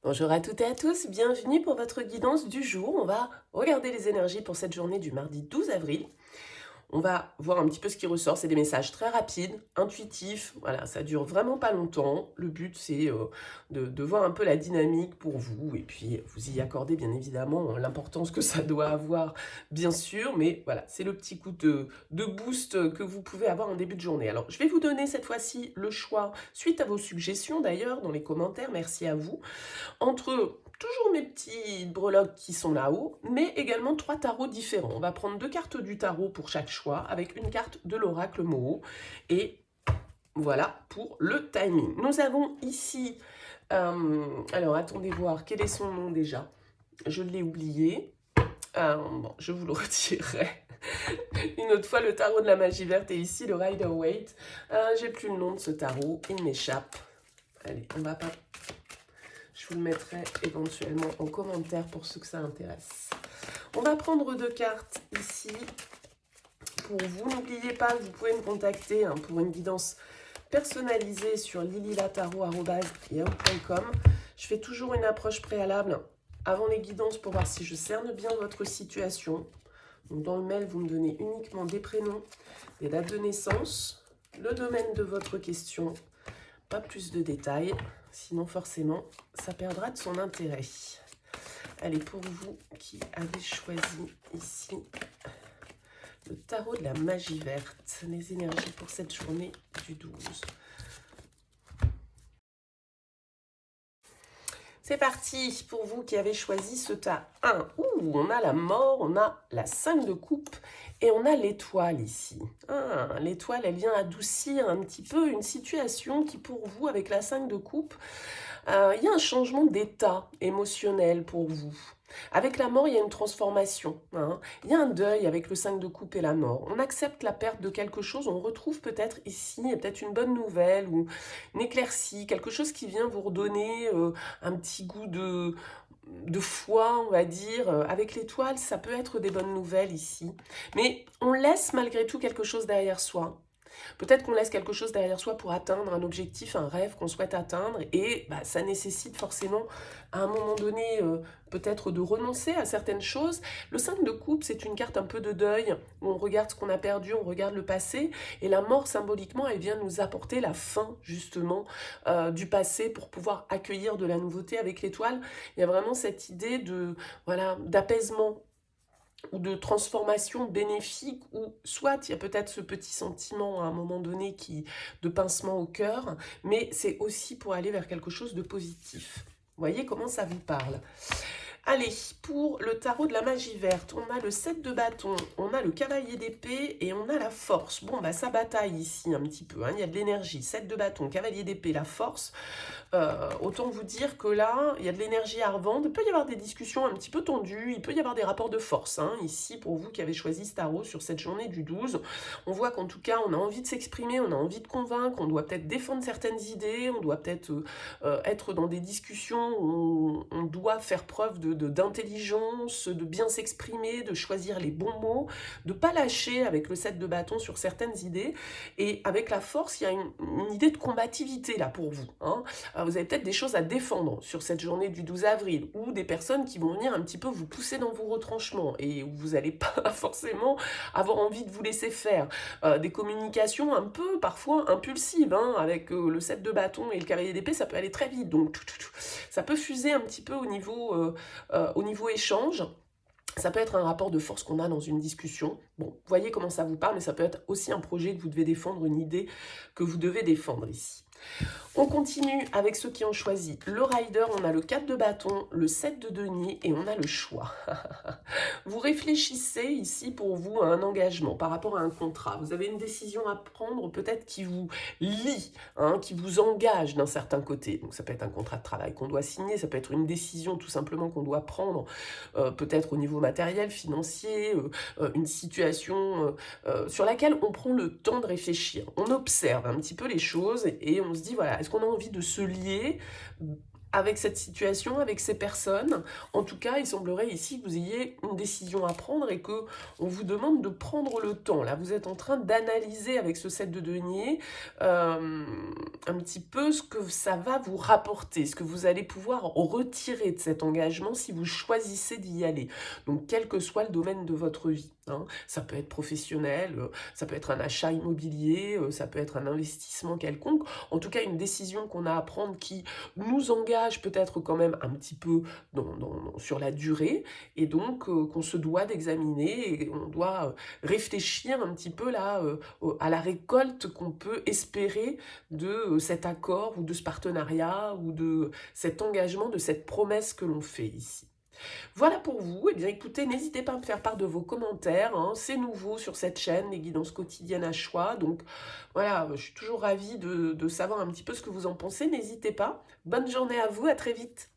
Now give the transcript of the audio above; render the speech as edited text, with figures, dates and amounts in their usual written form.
Bonjour à toutes et à tous, bienvenue pour votre guidance du jour. On va regarder les énergies pour cette journée du mardi 12 avril. On va voir un petit peu ce qui ressort, c'est des messages très rapides, intuitifs, voilà, ça dure vraiment pas longtemps. Le but c'est de voir un peu la dynamique pour vous et puis vous y accordez bien évidemment l'importance que ça doit avoir, bien sûr, mais voilà, c'est le petit coup de boost que vous pouvez avoir en début de journée. Alors, je vais vous donner cette fois-ci le choix, suite à vos suggestions d'ailleurs dans les commentaires, merci à vous, entre toujours mes petites breloques qui sont là-haut, mais également 3 tarots différents. On va prendre 2 cartes du tarot pour chaque choix, avec une carte de l'oracle Moho, et voilà pour le timing. Nous avons ici, alors attendez voir, quel est son nom déjà? Je l'ai oublié. Bon, je vous le retirerai une autre fois. Le tarot de la magie verte est ici, le Rider-Waite. J'ai plus le nom de ce tarot, il m'échappe. Allez, on va pas... Je vous le mettrai éventuellement en commentaire pour ceux que ça intéresse. On va prendre 2 cartes ici pour vous. N'oubliez pas que vous pouvez me contacter pour une guidance personnalisée sur lililataro@yahoo.com. Je fais toujours une approche préalable avant les guidances pour voir si je cerne bien votre situation. Donc dans le mail, vous me donnez uniquement des prénoms, des dates de naissance, le domaine de votre question, pas plus de détails, sinon forcément ça perdra de son intérêt. Allez, pour vous qui avez choisi ici le tarot de la magie verte, les énergies pour cette journée du 12. C'est parti pour vous qui avez choisi ce tas 1. On a la mort, on a la 5 de coupe et on a l'étoile ici. L'étoile, elle vient adoucir un petit peu une situation qui pour vous, avec la 5 de coupe, il y a un changement d'état émotionnel pour vous. Avec la mort, il y a une transformation. Il y a un deuil avec le 5 de coupe et la mort. On accepte la perte de quelque chose, on retrouve peut-être ici, peut-être une bonne nouvelle ou une éclaircie, quelque chose qui vient vous redonner un petit goût de foi, on va dire. Avec l'étoile, ça peut être des bonnes nouvelles ici. Mais on laisse malgré tout quelque chose derrière soi. Peut-être qu'on laisse quelque chose derrière soi pour atteindre un objectif, un rêve qu'on souhaite atteindre, et ça nécessite forcément à un moment donné peut-être de renoncer à certaines choses. Le 5 de coupe, c'est une carte un peu de deuil, où on regarde ce qu'on a perdu, on regarde le passé, et la mort symboliquement, elle vient nous apporter la fin justement du passé pour pouvoir accueillir de la nouveauté. Avec l'étoile, il y a vraiment cette idée de, voilà, d'apaisement ou de transformation bénéfique, ou soit il y a peut-être ce petit sentiment à un moment donné de pincement au cœur, mais c'est aussi pour aller vers quelque chose de positif. Vous voyez comment ça vous parle? Allez, pour le tarot de la magie verte, on a le 7 de bâton, on a le cavalier d'épée et on a la force. Bon, ça bataille ici un petit peu, il y a de l'énergie. 7 de bâton, cavalier d'épée, la force. Autant vous dire que là, il y a de l'énergie à revendre. Il peut y avoir des discussions un petit peu tendues, il peut y avoir des rapports de force. Ici, pour vous qui avez choisi ce tarot sur cette journée du 12, on voit qu'en tout cas, on a envie de s'exprimer, on a envie de convaincre, on doit peut-être défendre certaines idées, on doit peut-être être dans des discussions où on doit faire preuve d'intelligence, de bien s'exprimer, de choisir les bons mots, de ne pas lâcher avec le 7 de bâton sur certaines idées. Et avec la force, il y a une idée de combativité là pour vous. Vous avez peut-être des choses à défendre sur cette journée du 12 avril, ou des personnes qui vont venir un petit peu vous pousser dans vos retranchements, et où vous n'allez pas forcément avoir envie de vous laisser faire. Des communications un peu parfois impulsives, avec le 7 de bâton et le cavalier d'épée, ça peut aller très vite, donc ça peut fuser un petit peu au niveau échange. Ça peut être un rapport de force qu'on a dans une discussion. Bon, vous voyez comment ça vous parle, mais ça peut être aussi un projet que vous devez défendre, une idée que vous devez défendre ici. On continue avec ceux qui ont choisi le rider. On a le 4 de bâton, le 7 de denier et on a le choix. Vous réfléchissez ici pour vous à un engagement par rapport à un contrat. Vous avez une décision à prendre, peut-être qui vous lie, qui vous engage d'un certain côté. Donc ça peut être un contrat de travail qu'on doit signer, ça peut être une décision tout simplement qu'on doit prendre, peut-être au niveau matériel, financier, une situation sur laquelle on prend le temps de réfléchir. On observe un petit peu les choses et on se dit, voilà, est-ce qu'on a envie de se lier avec cette situation, avec ces personnes. En tout cas, il semblerait ici que vous ayez une décision à prendre et que on vous demande de prendre le temps. Là, vous êtes en train d'analyser avec ce 7 de denier un petit peu ce que ça va vous rapporter, ce que vous allez pouvoir retirer de cet engagement si vous choisissez d'y aller. Donc, quel que soit le domaine de votre vie. Hein. Ça peut être professionnel, ça peut être un achat immobilier, ça peut être un investissement quelconque. En tout cas, une décision qu'on a à prendre qui nous engage peut-être quand même un petit peu sur la durée, et donc qu'on se doit d'examiner, et on doit réfléchir un petit peu là à la récolte qu'on peut espérer de cet accord ou de ce partenariat ou de cet engagement, de cette promesse que l'on fait ici. Voilà pour vous. Eh bien, écoutez, n'hésitez pas à me faire part de vos commentaires. Hein. C'est nouveau sur cette chaîne, les guidances quotidiennes à choix. Donc, voilà, je suis toujours ravie de savoir un petit peu ce que vous en pensez. N'hésitez pas. Bonne journée à vous. À très vite.